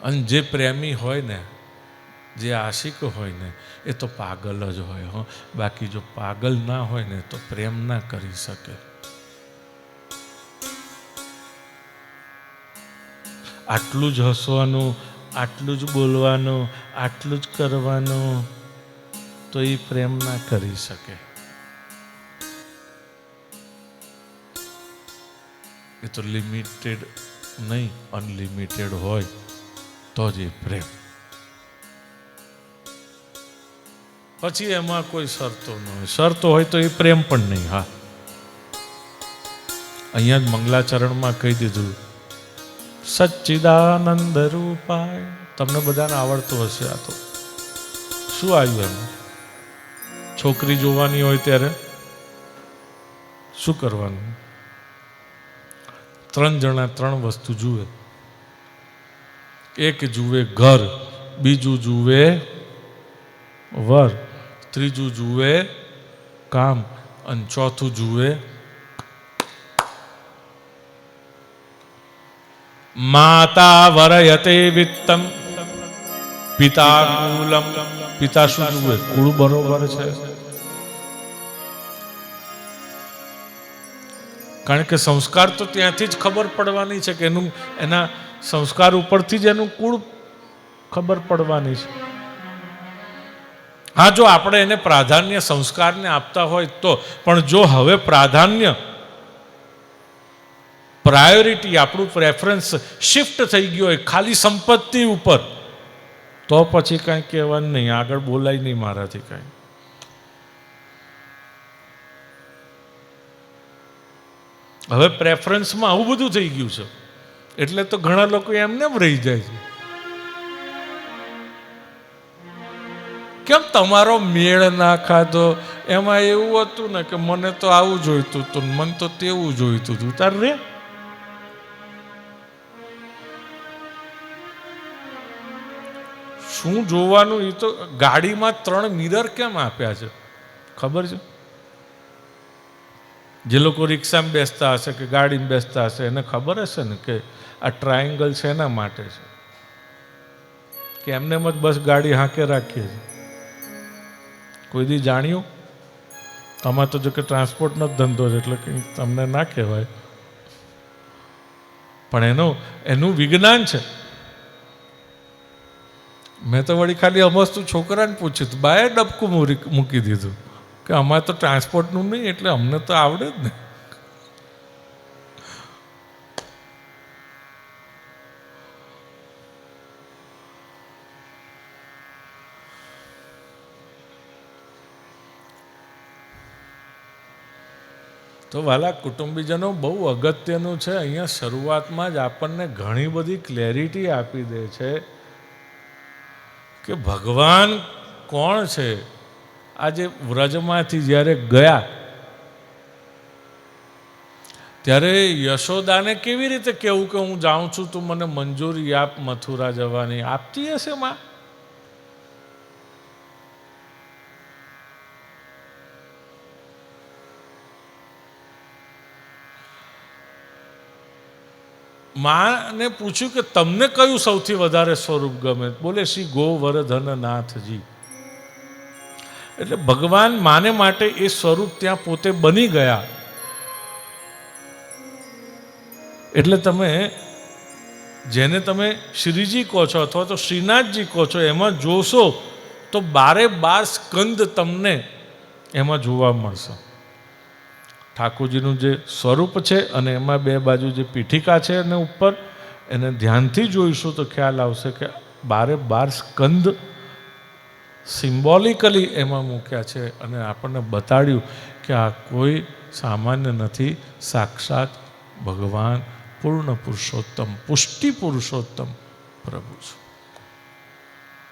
અને જે પ્રેમી હોય ને, જે આશિક હોય ને, એ તો પાગલ જ હોય. બાકી જો પાગલ ના હોય ને તો પ્રેમ ના કરી શકે. આટલું જ હસવાનું, આટલું જ બોલવાનું, આટલું જ કરવાનું, તો એ પ્રેમ ના કરી શકે. એ તો લિમિટેડ નહીં, અનલિમિટેડ હોય તો જ એ પ્રેમ. પછી એમાં કોઈ શરતો ન હોય. શરતો હોય તો એ પ્રેમ પણ નહીં. હા, અહીંયા જ મંગલાચરણમાં કહી દીધું, સચ્ચિદાનંદ રૂપાય. તમને બધાને આવડતું હશે. આ તો શું આવ્યું એમ? છોકરી જોવાની હોય ત્યારે શું કરવાનું? 3 જણા 3 વસ્તુ જુએ. એક જુએ ઘર, બીજું જુએ વર, ત્રીજું જુએ કામ, અને ચોથું જુએ માતા વરયતે વિત્તમ પિતા કુલમ. પિતા શું જુએ? કુળ બરોબર છે. કારણ કે સંસ્કાર તો ત્યાંથી જ ખબર પડવાની છે કે એના સંસ્કાર ઉપરથી જ એનું કુળ ખબર પડવાની છે. હા, જો આપણે એને પ્રાધાન્ય સંસ્કારને આપતા હોય તો. પણ જો હવે પ્રાયોરિટી, આપણું પ્રેફરન્સ શિફ્ટ થઈ ગયો હોય ખાલી સંપત્તિ ઉપર, તો પછી કાંઈ કહેવાનું નહીં. આગળ બોલાય નહીં મારાથી કાંઈ. હવે પ્રેફરન્સમાં આવું બધું થઈ ગયું છે એટલે તો ઘણા લોકો એમને જ રહી જાય છે. કેમ તમારો મેળ ના ખાધો? એમાં એવું હતું ને કે મને તો આવું જોઈતું હતું, મને તો તેવું જોઈતું હતું. તાર રે, શું જોવાનું? એ તો ગાડીમાં 3 મિરર કેમ આપ્યા છે ખબર છે? જે લોકો રિક્ષામાં બેસતા હશે કે ગાડીમાં બેસતા હશે એને ખબર હશે ને કે આ ટ્રાયેંગલ છે એના માટે છે કે એમને જ બસ ગાડી હાંકે રાખીએ છીએ. કોઈ દી જાણ્યું? તમારે તો જો કે ટ્રાન્સપોર્ટનો જ ધંધો છે એટલે કંઈ તમને ના કહેવાય, પણ એનું વિજ્ઞાન છે. મેં તો વળી ખાલી અમસ્તું છોકરાને પૂછ્યું હતું, બાએ ડબકું મૂકી દીધું કે અમારે તો ટ્રાન્સપોર્ટનું નહીં એટલે અમને તો આવડે જ ને. તો વાલા કુટુંબીજનો, બહુ અગત્યનું છે. અહીંયા શરૂઆતમાં જ આપણને ઘણી બધી ક્લેરિટી આપી દે છે કે ભગવાન કોણ છે. આજે વ્રજમાંથી જ્યારે ગયા ત્યારે યશોદાને કેવી રીતે કહેવું કે હું જાઉં છું, તું મને મંજૂરી આપ મથુરા જવાની? આપતી હશે માં? માને પૂછ્યું કે તમને કયું સૌથી વધારે સ્વરૂપ ગમે? બોલે શ્રી ગોવર્ધન નાથજી. એટલે ભગવાન માને માટે એ સ્વરૂપ ત્યાં પોતે બની ગયા. એટલે તમે જેને તમે શ્રીજી કહો છો અથવા તો શ્રીનાથજી કહો છો, એમાં જોશો તો 12 સ્કંદ તમને એમાં જોવા મળશે. ઠાકોરજીનું જે સ્વરૂપ છે અને એમાં 2 બાજુ જે પીઠિકા છે અને ઉપર, એને ધ્યાનથી જોઈશું તો ખ્યાલ આવશે કે 12 સ્કંદ સિમ્બોલિકલી એમાં મૂક્યા છે અને આપણને બતાડ્યું કે આ કોઈ સામાન્ય નથી, સાક્ષાત ભગવાન પૂર્ણ પુરુષોત્તમ, પુષ્ટિ પુરુષોત્તમ પ્રભુ છે.